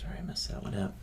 Sorry, I messed that one up.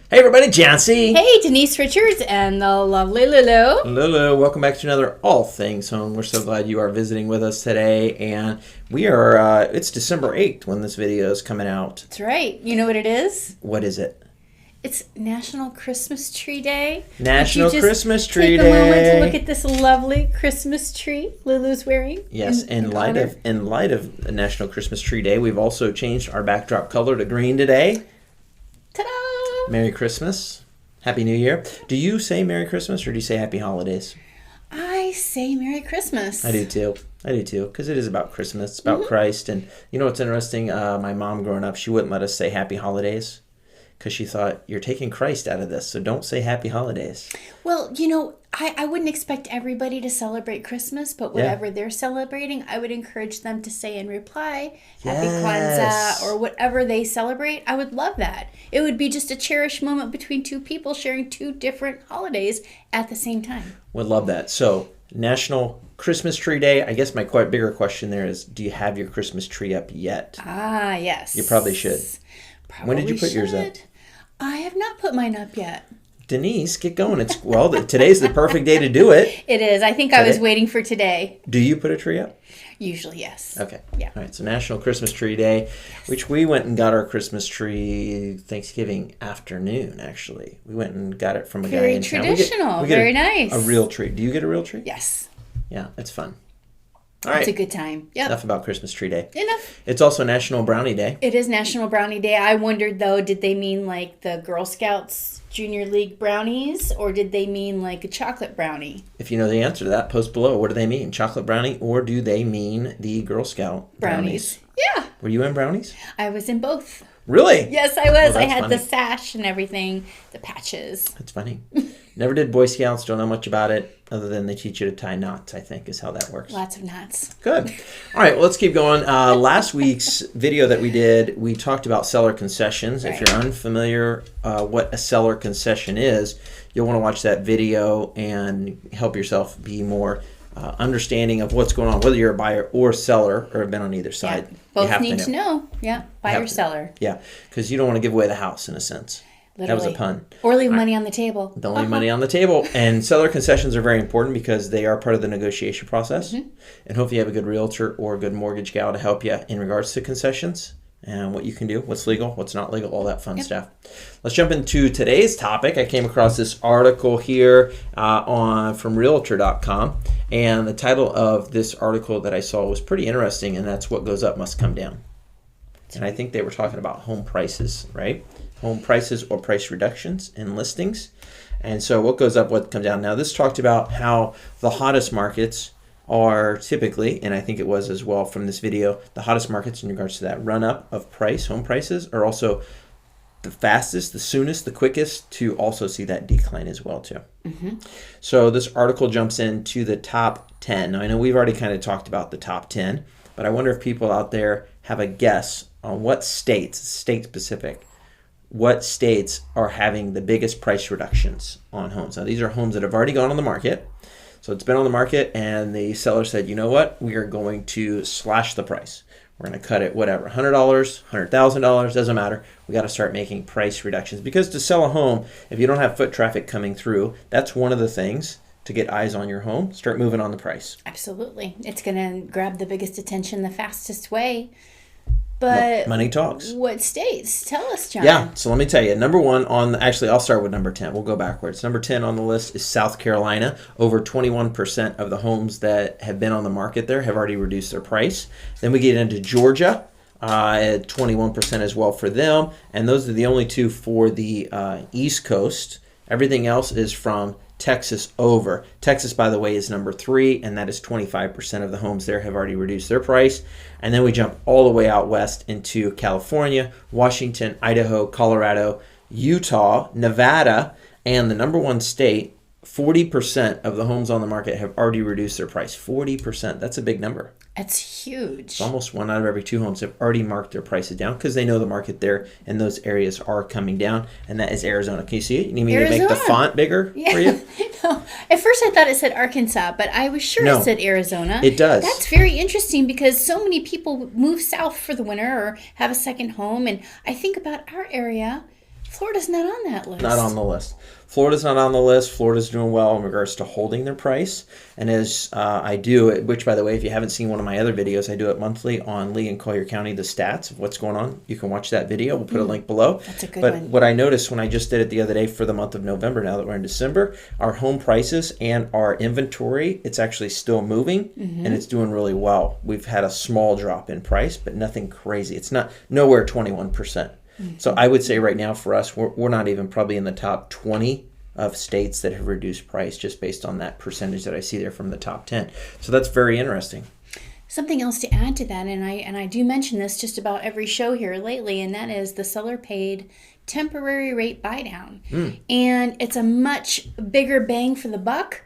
Hey everybody, Jancy. Hey, Denise Richards and the lovely Lulu. Lulu, welcome back to another All Things Home. We're so glad you are visiting with us today. And we are, it's December 8th when this video is coming out. That's right. You know what it is? What is it? It's National Christmas Tree Day. National Christmas Tree Day. Take a moment to look at this lovely Christmas tree Lulu's wearing. Yes, in light of National Christmas Tree Day, we've also changed our backdrop color to green today. Ta-da! Merry Christmas. Happy New Year. Do you say Merry Christmas or do you say Happy Holidays? I say Merry Christmas. I do too, because it is about Christmas. It's about Christ. And you know what's interesting? My mom growing up, she wouldn't let us say Happy Holidays because she thought, you're taking Christ out of this, so don't say Happy Holidays. Well, you know, I wouldn't expect everybody to celebrate Christmas, but whatever they're celebrating, I would encourage them to say in reply, Happy Kwanzaa, or whatever they celebrate. I would love that. It would be just a cherished moment between two people sharing two different holidays at the same time. Would love that. So, National Christmas Tree Day. I guess my bigger question there is, do you have your Christmas tree up yet? Ah, yes. You probably should. When did you put yours up? I have not put mine up yet. Denise, get going. Today's the perfect day to do it. It is. I think I was waiting for today. Do you put a tree up? Usually, yes. Okay. Yeah. All right. So National Christmas Tree Day, which we went and got our Christmas tree Thanksgiving afternoon, actually. We went and got it from a guy in town. Very traditional. Very nice. A real tree. Do you get a real tree? Yes. Yeah, it's fun. All right. It's a good time. Yep. Enough about Christmas Tree Day. Enough. It's also National Brownie Day. It is National Brownie Day. I wondered, though, did they mean like the Girl Scouts Junior League brownies, or did they mean like a chocolate brownie? If you know the answer to that, post below. What do they mean? Chocolate brownie, or do they mean the Girl Scout brownies? Yeah. Were you in brownies? I was in both. Really? Yes, I was. I had funny. the sash and everything, the patches. That's funny. Never did Boy Scouts. Don't know much about it, other than they teach you to tie knots, I think, is how that works. Lots of knots. Good. All right, well, let's keep going. Last week's video that we did, we talked about seller concessions. Right. If you're unfamiliar what a seller concession is, you'll want to watch that video and help yourself be more understanding of what's going on, whether you're a buyer or seller or have been on either side. Yeah. Both need to know. Yeah, buyer, seller. Yeah, because you don't want to give away the house, in a sense. Literally. That was a pun. Or leave money on the table. Don't leave money on the table. And seller concessions are very important because they are part of the negotiation process. Mm-hmm. And hopefully you have a good realtor or a good mortgage gal to help you in regards to concessions and what you can do, what's legal, what's not legal, all that fun stuff. Let's jump into today's topic. I came across this article here from Realtor.com. And the title of this article that I saw was pretty interesting, and that's What Goes Up Must Come Down. And I think they were talking about home prices, right? Home prices or price reductions in listings. And so what goes up, what comes down. Now this talked about how the hottest markets are typically, and I think it was as well from this video, the hottest markets in regards to that run up of home prices are also the fastest, the soonest, the quickest to also see that decline as well too. Mm-hmm. So this article jumps into the top 10. Now I know we've already kind of talked about the top 10, but I wonder if people out there have a guess on what states, state specific, what states are having the biggest price reductions on homes. Now, these are homes that have already gone on the market. So it's been on the market, and the seller said, you know what? We are going to slash the price. We're going to cut it, whatever, $100, $100,000, doesn't matter. We got to start making price reductions. Because to sell a home, if you don't have foot traffic coming through, that's one of the things to get eyes on your home. Start moving on the price. Absolutely. It's going to grab the biggest attention the fastest way. But money talks. What states? Tell us, John. Yeah, so let me tell you. Number one actually, I'll start with number 10. We'll go backwards. Number 10 on the list is South Carolina. Over 21% of the homes that have been on the market there have already reduced their price. Then we get into Georgia at 21% as well for them. And those are the only two for the East Coast. Everything else is from Texas over. Texas, by the way, is number 3, and that is 25% of the homes there have already reduced their price. And then we jump all the way out west into California, Washington, Idaho, Colorado, Utah, Nevada, and the number one state, 40% of the homes on the market have already reduced their price. 40%. That's a big number. That's huge. It's almost 1 out of every 2 homes have already marked their prices down because they know the market there and those areas are coming down. And that is Arizona. Can you see it? You need me to make the font bigger for you? No. At first I thought it said Arkansas, but I was sure it said Arizona. It does. That's very interesting because so many people move south for the winter or have a second home. And I think about our area. Florida's not on that list. Not on the list. Florida's not on the list. Florida's doing well in regards to holding their price. And as I do, which, by the way, if you haven't seen one of my other videos, I do it monthly on Lee and Collier County, the stats of what's going on. You can watch that video. We'll put a link below. That's a good one. But what I noticed when I just did it the other day for the month of November, now that we're in December, our home prices and our inventory, it's actually still moving, and it's doing really well. We've had a small drop in price, but nothing crazy. It's not nowhere 21%. So I would say right now for us, we're not even probably in the top 20 of states that have reduced price just based on that percentage that I see there from the top 10. So that's very interesting. Something else to add to that, and I do mention this just about every show here lately, and that is the seller paid temporary rate buy down. And it's a much bigger bang for the buck,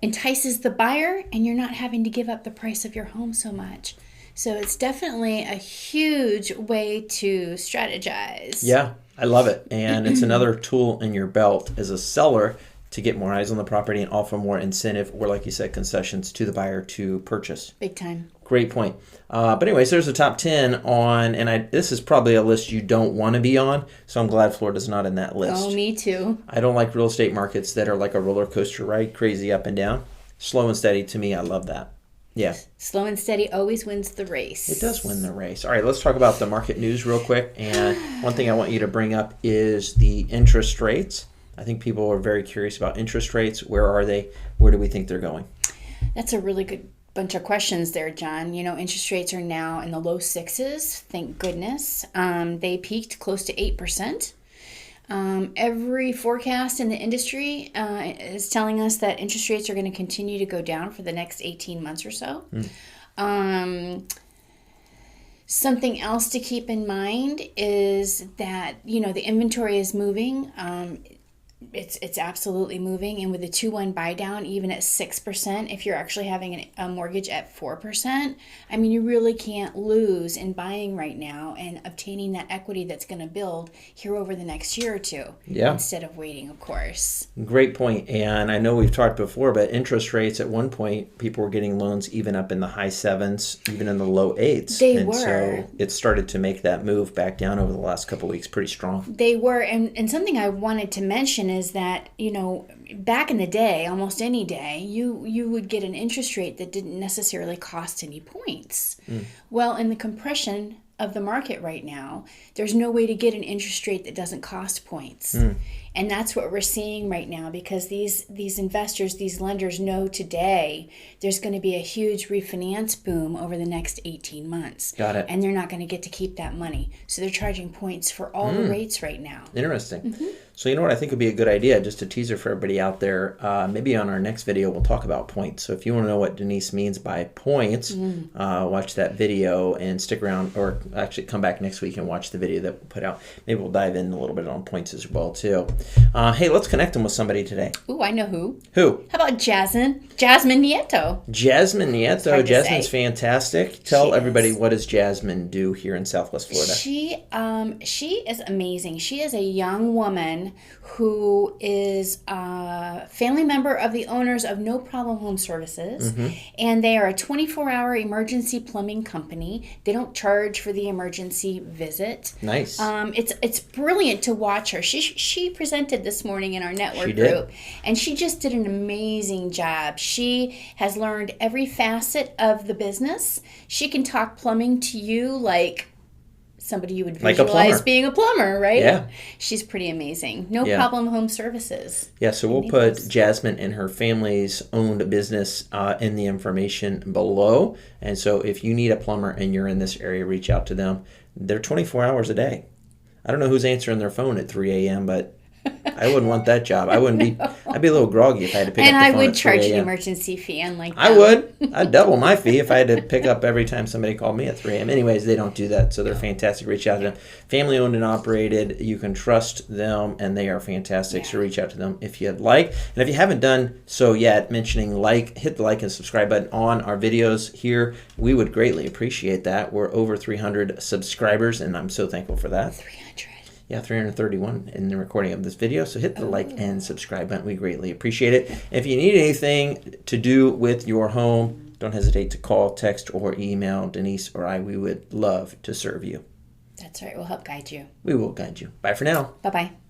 entices the buyer, and you're not having to give up the price of your home so much. So it's definitely a huge way to strategize. Yeah, I love it. And it's another tool in your belt as a seller to get more eyes on the property and offer more incentive or, like you said, concessions to the buyer to purchase. Big time. Great point. But anyways, there's a top 10 on, and this is probably a list you don't want to be on, so I'm glad Florida's not in that list. Oh, me too. I don't like real estate markets that are like a roller coaster ride, crazy up and down. Slow and steady, to me, I love that. Yeah. Slow and steady always wins the race. It does win the race. All right, let's talk about the market news real quick. And one thing I want you to bring up is the interest rates. I think people are very curious about interest rates. Where are they? Where do we think they're going? That's a really good bunch of questions there, John. You know, interest rates are now in the low 6s. Thank goodness. They peaked close to 8%. Every forecast in the industry is telling us that interest rates are going to continue to go down for the next 18 months or so. Something else to keep in mind is that, you know, the inventory is moving. It's absolutely moving. And with a 2-1 buy down, even at 6%, if you're actually having a mortgage at 4%, I mean, you really can't lose in buying right now and obtaining that equity that's going to build here over the next year or two. Yeah. Instead of waiting, of course. Great point. And I know we've talked before, but interest rates at one point, people were getting loans even up in the high 7s, even in the low 8s. They and were. So it started to make that move back down over the last couple of weeks pretty strong. They were. And something I wanted to mention is that, you know, back in the day, almost any day, you would get an interest rate that didn't necessarily cost any points. Well, in the compression of the market right now, there's no way to get an interest rate that doesn't cost points. And that's what we're seeing right now, because these investors, these lenders know today there's going to be a huge refinance boom over the next 18 months. Got it. And they're not going to get to keep that money. So they're charging points for all the rates right now. Interesting. So you know what I think would be a good idea, just a teaser for everybody out there, maybe on our next video we'll talk about points. So if you want to know what Denise means by points, watch that video and stick around, or actually come back next week and watch the video that we'll put out. Maybe we'll dive in a little bit on points as well too. Hey, let's connect them with somebody today. Ooh, I know who. Who? How about Jasmine? Jasmine Nieto. Jasmine Nieto. Jasmine's say. fantastic. Tell She everybody, is. what does Jasmine do here in Southwest Florida? She is amazing. She is a young woman who is a family member of the owners of NoProblemHomeServices, and they are a 24-hour emergency plumbing company. They don't charge for the emergency visit. Nice. It's brilliant to watch her. She presented this morning in our network She did. group, and she just did an amazing job. She has learned every facet of the business. She can talk plumbing to you like somebody you would Like a visualize plumber. being a plumber, right? Yeah. She's pretty amazing. No Yeah. Problem Home Services. Yeah, so we'll put Jasmine and her family's owned business in the information below. And so if you need a plumber and you're in this area, reach out to them. They're 24 hours a day. I don't know who's answering their phone at 3 a.m., but I wouldn't want that job. I wouldn't be. I'd be a little groggy if I had to pick up the phone. And I would at charge 3 an a.m. emergency fee, unlike I them. would. I'd double my fee if I had to pick up every time somebody called me at 3 a.m. Anyways, they don't do that, so they're fantastic. Reach out to them. Family owned and operated. You can trust them, and they are fantastic. So reach out to them if you'd like. And if you haven't done so yet, mentioning hit the like and subscribe button on our videos here. We would greatly appreciate that. We're over 300 subscribers, and I'm so thankful for that. 300. Yeah, 331 in the recording of this video. So hit the like and subscribe button. We greatly appreciate it. If you need anything to do with your home, don't hesitate to call, text, or email Denise or I. We would love to serve you. That's right. We'll help guide you. We will guide you. Bye for now. Bye-bye.